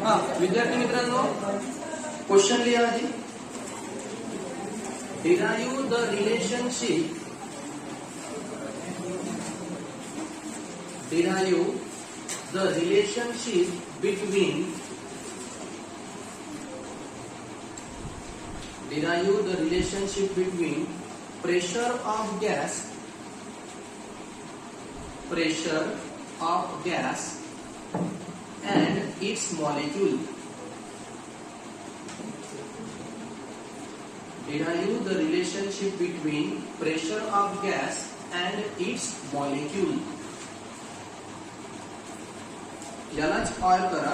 विद्यार्थी मित्रांनो, क्वेश्चन लिहा आधी. Derive the relationship. Derive the relationship between. Derive the relationship between pressure of gas. Pressure of gas and its molecule. Derive the relationship between pressure of gas and its molecule. यालाच और करा.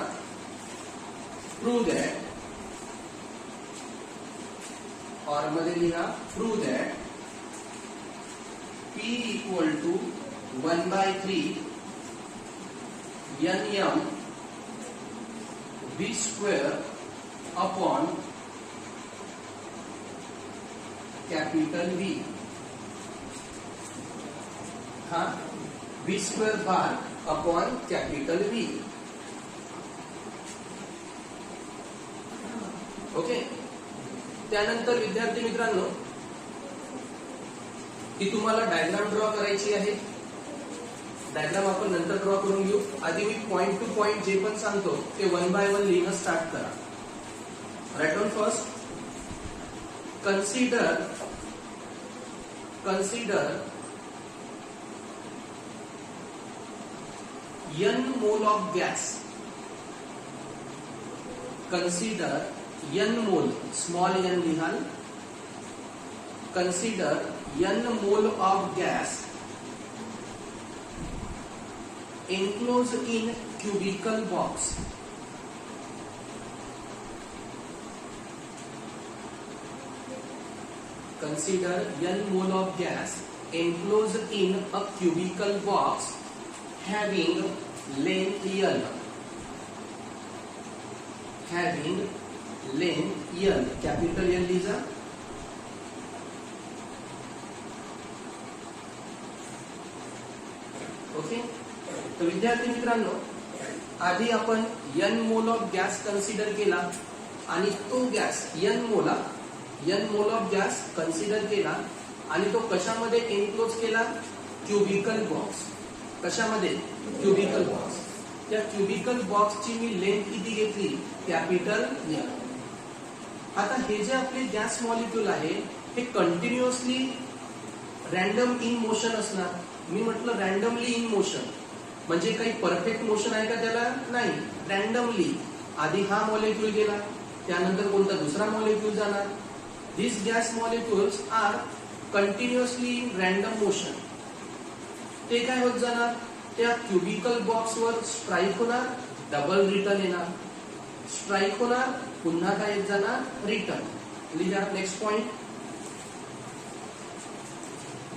Prove that. और मध्ये लिहा prove that P equal to 1/3 Nm V square upon capital V. हाँ, V square bar upon capital V. Okay. त्यानंतर विद्यार्थी मित्रांनो, ती तुम्हाला डायग्राम ड्रॉ करायची आहे. डायग्राम आपण नंतर ड्रॉ करून घेऊ. आधी मी पॉइंट टू पॉइंट जे पण सांगतो ते 1 by 1 लिहिणं स्टार्ट करा. Write on first. Consider n mole of gas. Consider n mole, small n लिहाल. Consider n mole of gas enclosed in cubical box. Consider n mole of gas enclosed in a cubical box having length L. Having length L. Capital L लिहा. Okay. तर विद्यार्थी मित्रांनो, आधी आपण n mole of gas consider केला आणि तो gas n mole of gas consider केला आणि तो कशामध्ये एनक्लोज केला? Cubical box. कशामध्ये? Cubical box. त्या क्युबिकल बॉक्सची मी लेंथ किती घेतली? Capital L. आता हे जे आपले गॅस मॉलिक्यूल आहे हे कंटिन्युअसली रॅन्डम इन मोशन असणार. मी म्हटलं रॅन्डमली इन मोशन म्हणजे काही परफेक्ट मोशन आहे का त्याला? नाही. रॅन्डमली आधी हा मॉलिक्यूल गेला, त्यानंतर कोणता दुसरा मॉलिक्यूल जाणार. These gas molecules are continuously in random motion. ते काय होत जाणार? त्या क्युबिकल बॉक्स वर स्ट्राईक होणार, डबल रिटर्न येणार. स्ट्राईक होणार, पुन्हा काय येत जाणार? रिटर्न. लिहा next point.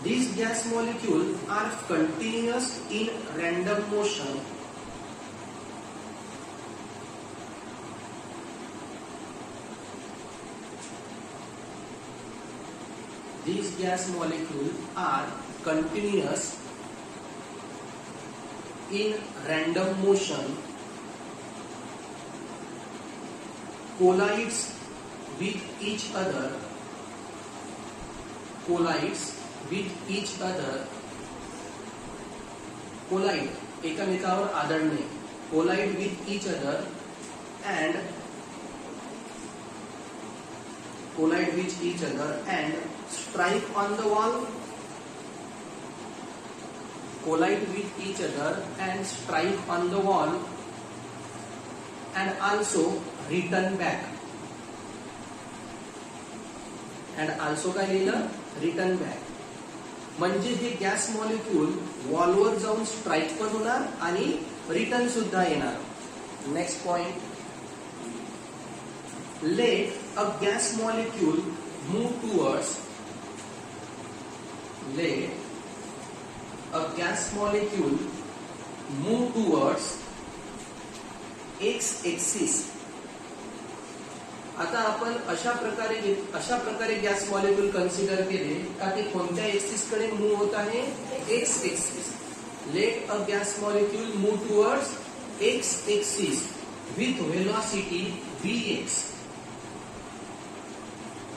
These gas molecules are continuous in random motion. These gas molecules are continuous in random motion, collides with each other, collide एकमेकावर आदळणे, collide with each other and strike on the wall. Collide with each other and strike on the wall and also return back. And also काय लिहिलं? Return back. म्हणजे हे gas molecule वॉलवर जाऊन strike पण होणार आणि return सुद्धा येणार. Next point. Let a gas molecule move towards. Let a gas molecule move towards x-axis. आता आपण अशा प्रकारे गॅस मॉलिक्यूल कन्सिडर केले का ते कोणत्या एक्सिस कडे मूव्ह होत आहे? X axis. Let a gas molecule move towards X axis. with velocity Vx,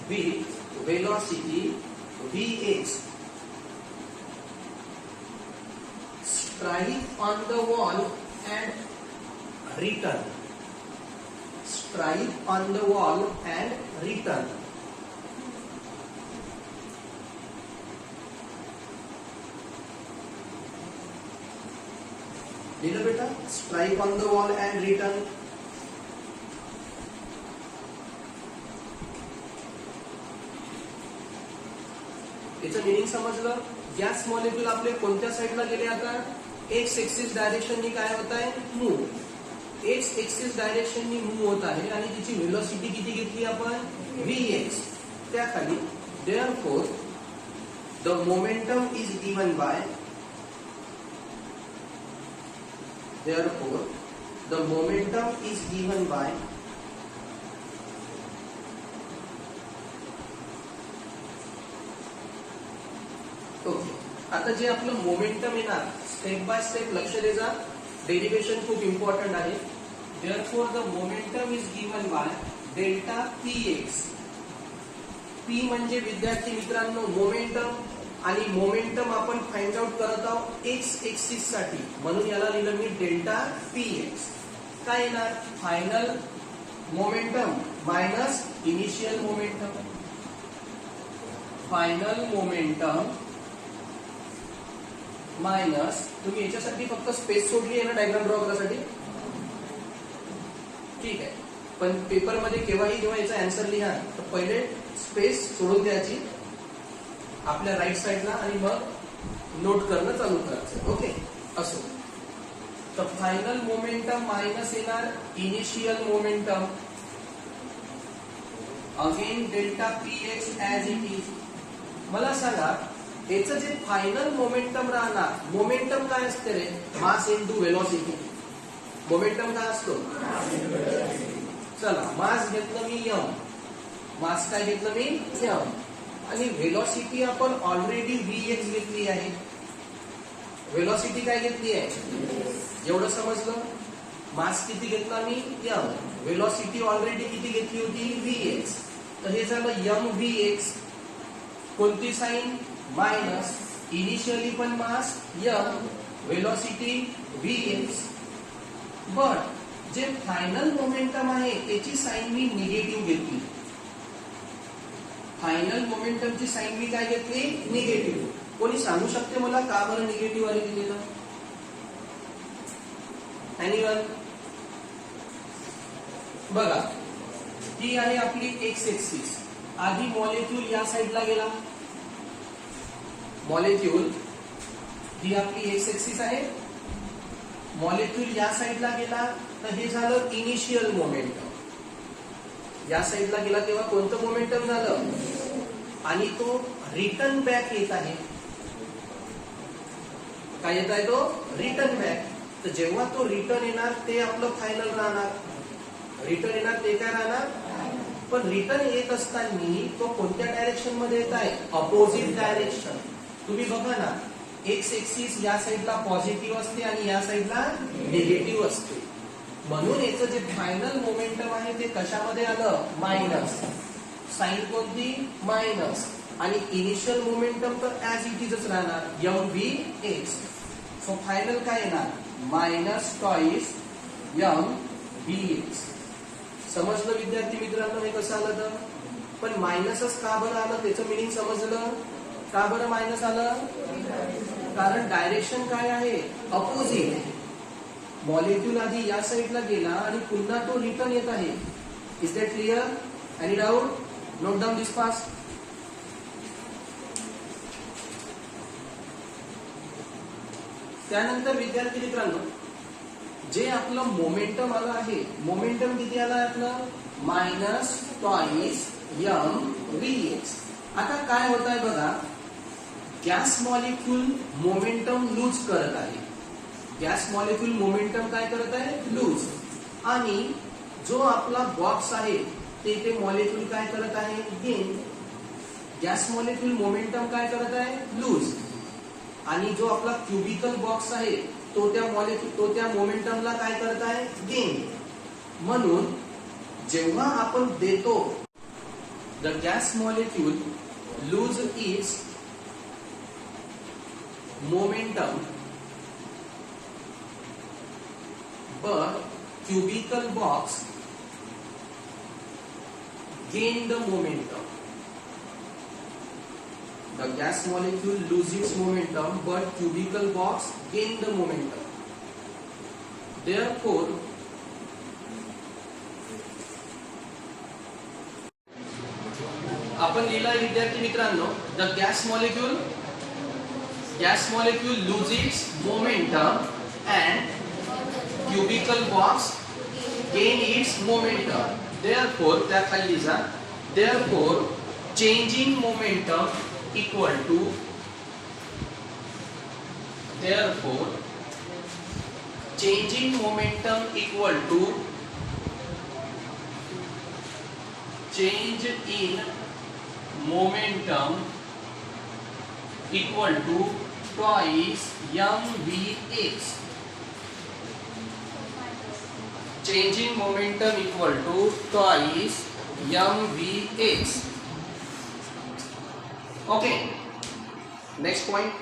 with velocity Vx, strike on the wall and return, strike on the wall and return. लिहिलं बेटा, strike on the wall and return. याचं meaning समजलं. Gas molecule आपले कोणत्या साईडला गेले आता? X axis डायरेक्शननी काय होत आहे? मूव्ह. एक्स एक्सिस डायरेक्शननी मूव्ह होत आहे आणि तिची व्हेलॉसिटी किती घेतली आपण? Vx. त्याखाली therefore the momentum is given by, therefore the momentum is given by okay. आता जे आपलं मोमेंटम येणार स्टेप बाय स्टेप लक्ष द्या, डेरिवेशन खूप इम्पॉर्टंट आहे. therefore the momentum is given by delta px. p म्हणजे विद्यार्थी मित्रांनो मोमेंटम, आणि मोमेंटम आपण फाइंड आउट करत आहोत एक्स एक्सिस साठी, म्हणून याला लिहिलं मी डेल्टा px. काय येणार? Final momentum minus initial momentum, final momentum minus, तुम्ही याच्यासाठी फक्त स्पेस सोडली आहे ना डायग्राम ड्रॉ करण्यासाठी, ठीक आहे. पण पेपर मध्ये केव्हाही जेव्हा याचा आन्सर लिहा तर पहिले स्पेस सोडून द्यायची आपल्या राईट साइडला आणि मग नोट करणं चालू करायचं. ओके, असो. तर फायनल मोमेंटम मायनस येणार initial momentum, again delta px as it is. मला सांगा याचं जे फायनल मोमेंटम राहणार, मोमेंटम काय असते रे? Mass into velocity. मोमेंटम काय असतो? चला, मास घेतलं मी m, मास काय घेतलं मी m, आणि व्हेलॉसिटी आपण ऑलरेडी Vx घेतली आहे. व्हेलॉसिटी काय घेतली आहे? एवढं समजलं. मास किती घेतला मी? m. व्हेलॉसिटी ऑलरेडी किती घेतली होती? Vx. तर हे झालं mVx. कोणती साइन? मायनस. इनिशियली पण मास m, व्हेलॉसिटी Vx. बट जे फायनल मोमेंटम आहे त्याची साइन मी निगेटिव्ह घेतली. फायनल मोमेंटमची साइन मी काय घेतली? निगेटिव्ह. कोणी सांगू शकते मला का बरं निगेटिव्ह आली तिथे? एनीवन? बघा, ही आहे आपली एक्स एक्सिस. आधी मॉलिक्यूल या साईडला गेला, मॉलिक्यूल ही आपली एक्स एक्सिस आहे, मॉलिक्यूल या साईडला गेला तर हे झालं इनिशियल मोमेंटम. या साईडला गेला तेव्हा कोणतं मोमेंटम झालं? आणि तो रिटर्न बॅक येत आहे. काय येत आहे? तो रिटर्न बॅक. तर जेव्हा तो रिटर्न येणार ते आपलं फायनल राहणार. रिटर्न येणार ते काय राहणार? पण रिटर्न येत असताना तो कोणत्या डायरेक्शन मध्ये येत आहे? Opposite direction. तुम्ही बघा ना, एक्स एक्सिस या साईडला पॉझिटिव्ह असते आणि या साईडला निगेटिव्ह असते. म्हणून याचं जे फायनल मोमेंटम आहे ते कशामध्ये आलं? मायनस. साइन कोणती? मायनस. आणि इनिशियल मोमेंटम तर ऍज इट इजच राहणार mvx. सो फायनल काय येणार? Minus twice mvx. समजलं विद्यार्थी मित्रांनो हे कसं आलं? तर पण मायनसच का बरं आलं त्याचं मिनिंग समजलं? का बरं मायनस आलं? कारण डायरेक्शन काय आहे? अपोजिट. मॉलिक्यूल आधी या साईडला गेला आणि पुन्हा तो रिटर्न येत आहे. Is that clear? Any doubt? Note down this fast. त्यानंतर विद्यार्थी मित्रांनो जे आपलं मोमेंटम आलं आहे, मोमेंटम किती आलं आपलं? Minus twice mvx. आता काय होत आहे बघा, गॅस मॉलिक्यूल मोमेंटम लूज करत आहे. गॅस मॉलिक्यूल मोमेंटम काय करत आहे? लूज. आणि जो आपला बॉक्स आहे ते इथे मॉलिक्यूल काय करत आहे? गेन. गॅस मॉलिक्यूल मोमेंटम काय करत आहे? लूज. आणि जो आपला क्युबिकल बॉक्स आहे तो त्या मोमेंटमला काय करत आहे? गेन. म्हणून जेव्हा आपण देतो the gas molecule lose its momentum but cubical box gain the momentum. The gas molecule loses momentum but cubical box gain the momentum. Therefore, आपण लिहिला विद्यार्थी मित्रांनो, the gas molecule loses momentum and cubical box gain its momentum. Therefore, त्या खाली लिहा, therefore changing momentum equal to change in momentum equal to twice mvx. Changing momentum equal to twice mvx. Okay, next point.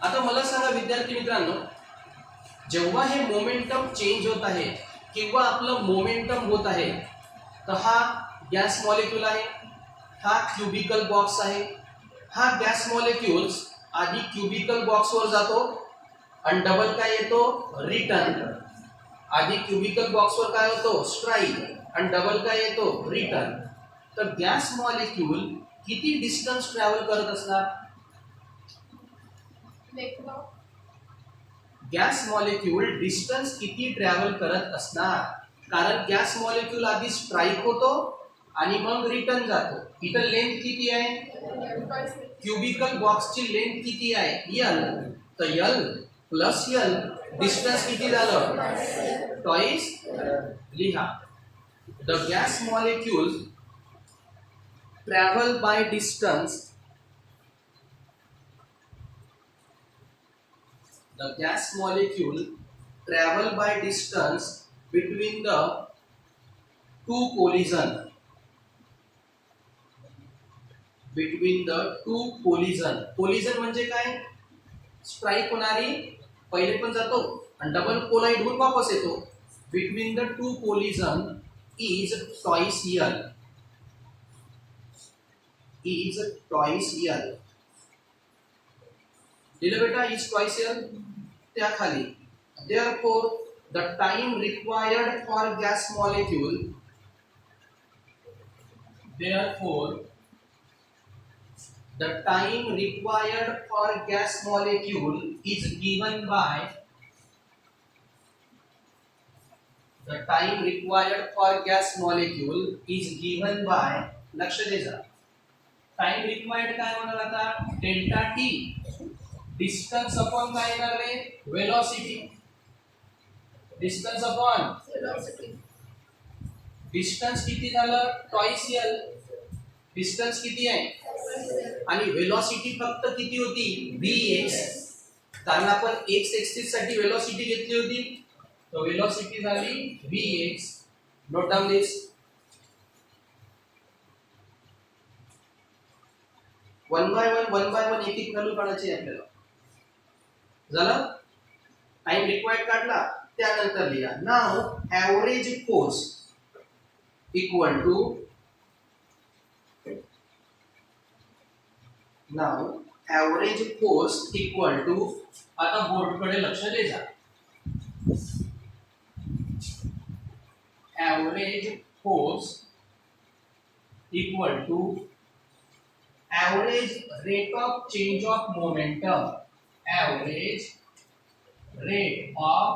आता मला सांगा विद्यार्थी मित्रांनो, जेव्हा हे मोमेंटम चेंज होत आहे किंवा आपलं मोमेंटम होत आहे, तर हा गॅस मॉलिक्यूल आहे, हा क्युबिकल बॉक्स आहे. हा गॅस मॉलिक्यूल्स आधी क्युबिकल बॉक्स वर जातो आणि डबल काय येतो, रिटर्न. आधी क्युबिकल बॉक्स वर काय होतो, स्ट्राईक, आणि डबल काय येतो, रिटर्न. तर गॅस मॉलिक्यूल किती डिस्टन्स ट्रॅव्हल करत असणार? गॅस मॉलिक्यूल डिस्टन्स किती ट्रॅव्हल करत असणार? कारण गॅस मॉलिक्यूल आधी स्ट्राईक होतो आणि मग रिटर्न जातो. इथं लेंथ किती आहे? क्युबिकल बॉक्सची लेंथ किती आहे, एल. तर एल प्लस एल डिस्टन्स किती झालं, ट्वाइस. लिहा, the gas molecule travel by distance, the gas molecule travel by distance between the two collision. Collision म्हणजे काय? स्ट्राइक होणारी पहिले पण जातो आणि डबल कोलाइड होऊन वापस येतो. Between the two collision is twice L. दिलं बेटा, is twice L. त्या खाली, therefore the time required for gas molecule is given by लक्ष दे जा. टाइम रिक्वायर्ड काय होणार आता, डेल्टा टी. डिस्टन्स अपॉन काय येणार रे, वेलोसिटी. डिस्टन्स अपॉन डिस्टन्स किती झालं, ट्वाइस एल. डिस्टन्स किती आहे आणि वेलोसिटी फक्त किती होती, vx. कारण आपण x एक्सिस साठी वेलोसिटी घेतली होती, तो वेलोसिटी झाली vx. Note down this. One by one एक एक व्हॅल्यू काढायची आहे आपल्याला. झालं, टाइम रिक्वायर्ड काढला, त्यानंतर लिहा now average force equal to, आता बोर्ड कडे लक्ष दे जा. Average force equal to average rate of change of momentum. Average rate of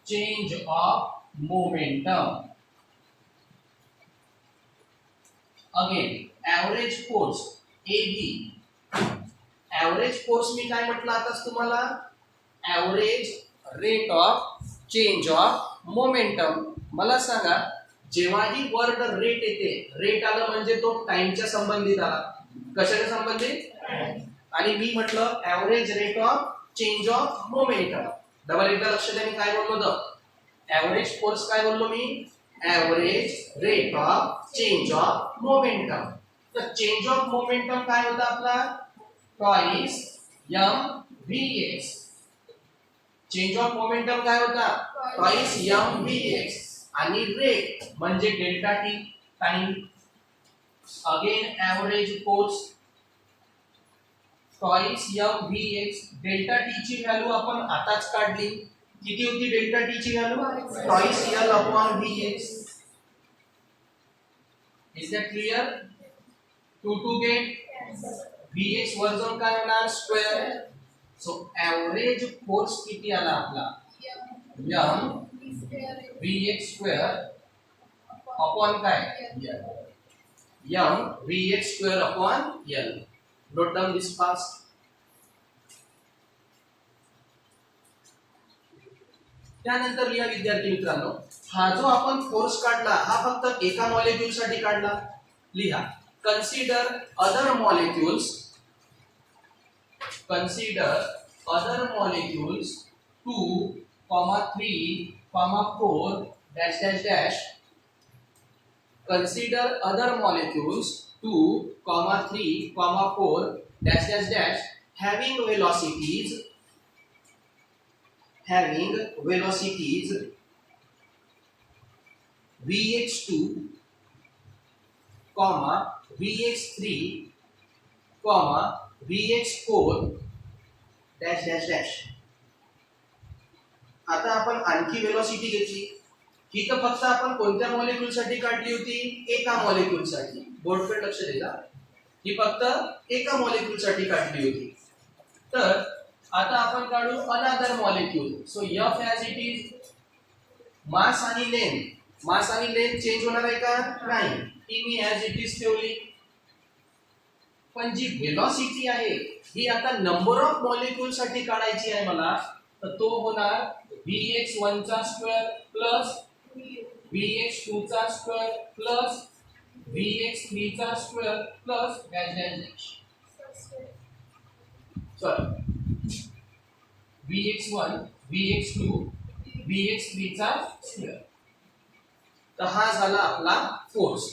change of momentum. Again, average force AB. Average force मी काय म्हटलं आताच तुम्हाला, average rate of change of momentum. मला सांगा, जेव्हाही वर्ड रेट येते, रेट आलं म्हणजे तो टाइमच्या संबंधित आला. कशाच्या संबंधित? आणि मी म्हटलं average rate of change of momentum. Double एकदा लक्ष द्या, मी काय बोललो होतं, ऍव्हरेज फोर्स काय बोललो मी, average rate of change of momentum. तर चेंज ऑफ मोमेंटम काय होता आपला, twice M V X. Change of momentum काय होता, ट्वाइस एम व्ही एक्स. आणि रेट म्हणजे delta T time. Again average force twice M V X. Delta T ची value आपण आताच काढली. किती होती डेल्टा टी ची value, twice L upon V X. Is that clear, 2 to get V x वर जाऊन काय होणार, स्क्वेअर. सो ऍव्हरेज फोर्स किती आला आपला, M V X square upon काय, M V X square upon L. Note down this fast. त्यानंतर लिहा विद्यार्थी मित्रांनो, हा जो आपण फोर्स काढला हा फक्त एका मॉलिक्यूल साठी काढला. लिहा, consider other molecules, consider other molecules 2, 3, 4 dash dash dash. Consider other molecules 2, 3, 4 dash dash dash having velocities vx2, vx3, vx4 dash dash dash. आता आपण आणखी वेलोसिटी घेतली. ही तर फक्त आपण कोणत्या मॉलिक्यूल साठी काढली होती, एका मॉलिक्यूल साठी. बोर्डकडे लक्ष द्या, ही फक्त एका मॉलिक्यूल साठी काढली होती. तर आता आपण काढू another molecule. So F as it is. Mass आणि लेंथ, मास आणि लेंथ चेंज होणार आहे का, नाही, ती मी ॲज इट इज ठेवली. पण जी वेलोसिटी आहे ही आता नंबर ऑफ मॉलिक्यूल साठी काढायची आहे मला. तर तो होणार Vx1 चा स्क्वेअर प्लस Vx2 चा स्क्वेअर प्लस Vx3 चा square plus dash dash dash. Sorry, Vx1, Vx2, Vx3 चा स्क्वेअर. तर हा झाला आपला फोर्स.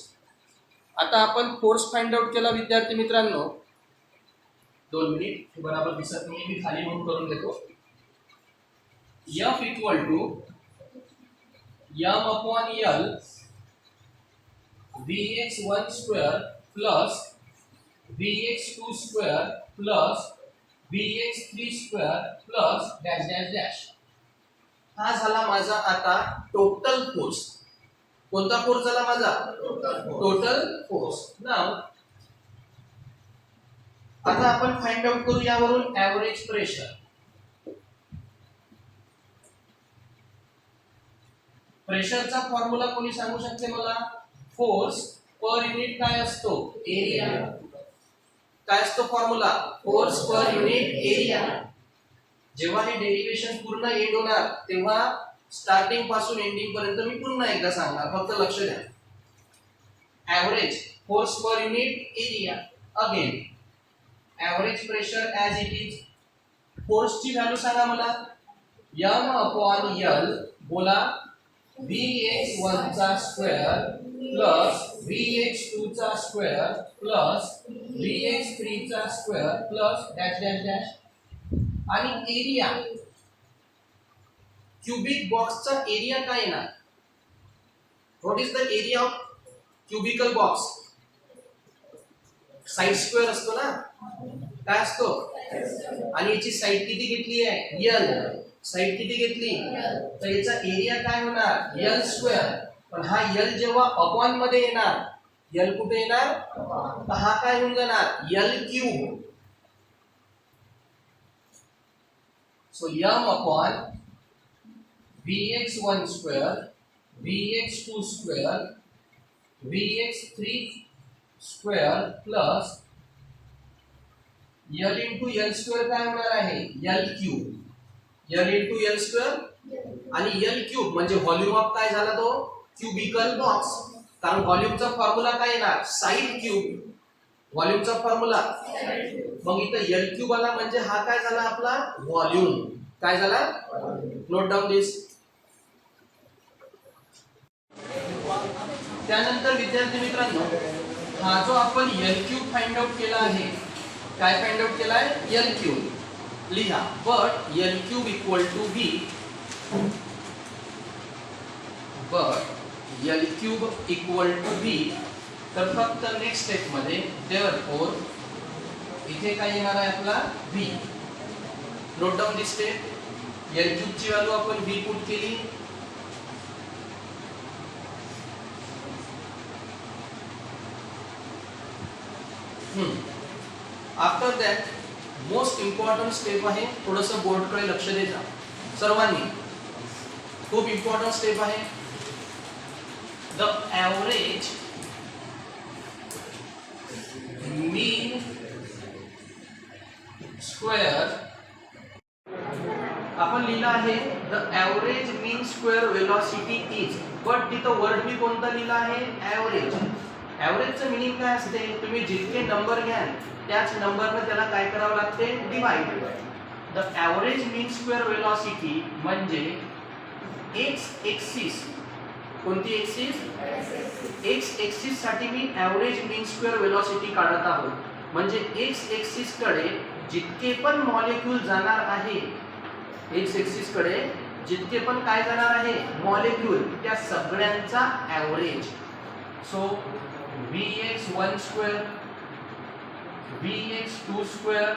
आता आपण फोर्स फाइंड आउट केला विद्यार्थी मित्रांनो. 2 मिनिट, हे बरोबर दिसत नाही, मी खाली नोट करून घेतो. F equal to m upon L Vx1 square plus Vx2 square plus Vx3 square plus dash dash dash. हा झाला माझा आता टोटल फोर्स. कोणता फोर्स झाला माझा, टोटल फोर्स. नाउ आता आपण फाइंड आउट करू यावरून ऍव्हरेज प्रेशर. प्रेशरचा फॉर्म्युला कोणी सांगू शकते मला, फोर्स पर युनिट काय असतो, एरिया. काय असतो formula, force per unit area. जेव्हा हे डेरिव्हेशन पूर्ण एंड होणार तेव्हा स्टार्टिंग पासून एंडिंग पर्यंत मी पुन्हा एकदा सांगणार, फक्त लक्ष द्या. Average force per unit area. Again average pressure as it is. फोर्सची व्हॅल्यू सांगा मला, m अपॉन L. बोला, Vx1 चा स्क्वेअर प्लस Vx2 चा स्क्वेअर प्लस Vx3 चा square plus dash dash dash. आणि एरिया, क्यूबिक बॉक्सचा एरिया काय येणार, what is the area of cubical box. Side square असतो ना, काय असतो, आणि याची साइड किती घेतली आहे, L. साइड किती घेतली, तर याचा एरिया काय होणार, L स्क्वेअर. पण हा L जेव्हा अपॉन मध्ये येणार, L कुठे येणार, तर हा काय होऊन जाणार, L cube. So m upon Vx1 square, Vx2 square, Vx3 square plus L into L square काय होणार आहे, L cube. L into L square आणि L क्यूब म्हणजे व्हॉल्यूम ऑफ काय झाला तो, क्यूबिकल बॉक्स. कारण व्हॉल्यूमचा फॉर्म्युला काय येणार, साइड क्यूब. व्हॉल्यूमचा फॉर्म्युला मग इथं एल क्यूब आला म्हणजे हा काय झाला आपला व्हॉल्यूम. काय झाला? नोट डाऊन दिस. त्यानंतर विद्यार्थी मित्रांनो, हा जो आपण एल क्यूब फाइंड आउट केला आहे, काय फाइंड आउट केला आहे? एल क्यूब लिहा. But L cube equal to V, but L cube equal to V. तर फक्त नेक्स्ट स्टेप मध्ये देअरफॉर इथे काय येणार आहे आपला व्ही. नोट डाऊन दिस स्टेप. एल क्यूब ची व्हॅल्यू आपण व्ही पुट केली. After that most important step आहे, थोडस बोर्डकडे लक्ष द्यायचा सर्वांनी. खूप इम्पॉर्टंट स्टेप आहे. The average mean square. आपण लिहिलं आहे the average mean square velocity is, but तिथं वर्ड मी कोणता लिहिला आहे? ॲव्हरेज. ॲव्हरेजचं मिनिंग काय असते? तुम्ही जितके नंबर घ्याल त्याच नंबरने त्याला काय करावं लागते? Divide. The average mean square velocity म्हणजे एक्स एक्सिस. कोणती एक्सिस? एक्स एक्सिस साठी मी ॲव्हरेज मीन स्क्वेअर वेलॉसिटी काढत आहोत. म्हणजे एक्स एक्सिस कडे जितके पण मॉलिक्यूल जाणार आहे, एक्स एक्सिस कडे जितके पण काय जाणार आहे मॉलिक्यूल, त्या सगळ्यांचा average. So Vx1 square, Vx2 square,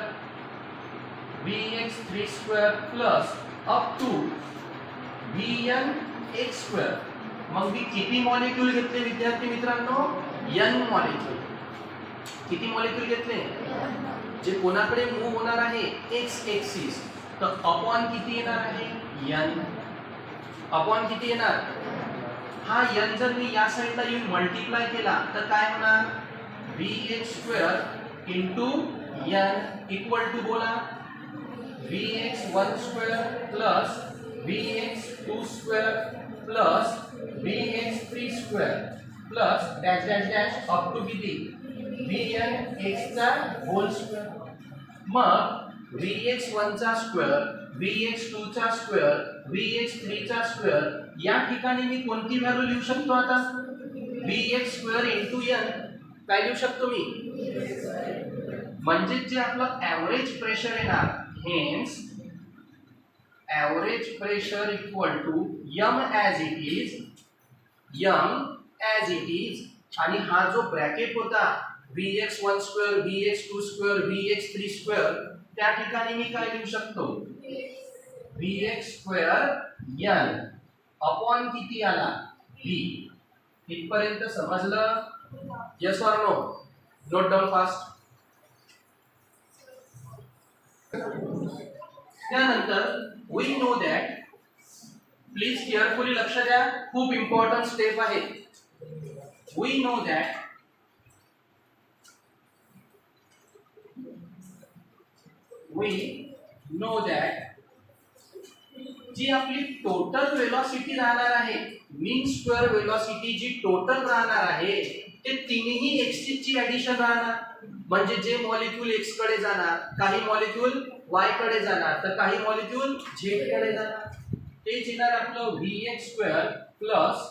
Vx3 square plus up to Vnx square. मग मी किती मॉलिक्यूल घेतले विद्यार्थी मित्रांनो? n molecule. किती मॉलिक्यूल घेतले? जे कोणाकडे मूव्ह होणार आहे एक्स एक्सिस, तर अपॉन किती येणार आहे? n. अपॉन किती येणार? हा n जर मी या साइडला येऊन मल्टिप्लाय केला तर काय होणार? Vx² into n equal to बोला Vx1 square plus Vx2 square plus Vx3 square plus dash dash dash up to किती? Vnx चा होल स्क्वेअर. मग Vx1 चा स्क्वेअर, Vx2 चा स्क्वेअर, Vx3 चा स्क्वेअर, या ठिकाणी मी कोणती व्हॅल्यू लिहू शकतो आता? Vx² into n. काय लिहू शकतो मी? म्हणजे जे आपलं ॲव्हरेज प्रेशर येणार, hence average pressure equal to m as it is, m as it is. आणि हा जो ब्रॅकेट होता Vx1 square, Vx2 square, Vx3 square, त्या ठिकाणी मी काय लिहू शकतो? Vx² n अपॉन किती आला? v. इथपर्यंत समजलं? Yes or no? Note down fast. त्यानंतर we know that, please carefully लक्ष द्या, खूप इम्पॉर्टंट स्टेप आहे. वी नो दॅट जी आपली टोटल वेलॉसिटी राहणार आहे, मीन स्क्वेअर वेलॉसिटी जी टोटल राहणार आहे, ते तिन्ही एक्सिस ची ऍडिशन राहणार. म्हणजे जे मॉलिक्यूल एक्स कडे जाणार, काही मॉलिक्यूल वाय कडे जाणार, तर काही मॉलिक्यूल झेड कडे जाणार. तेच येणार आपलं Vx² प्लस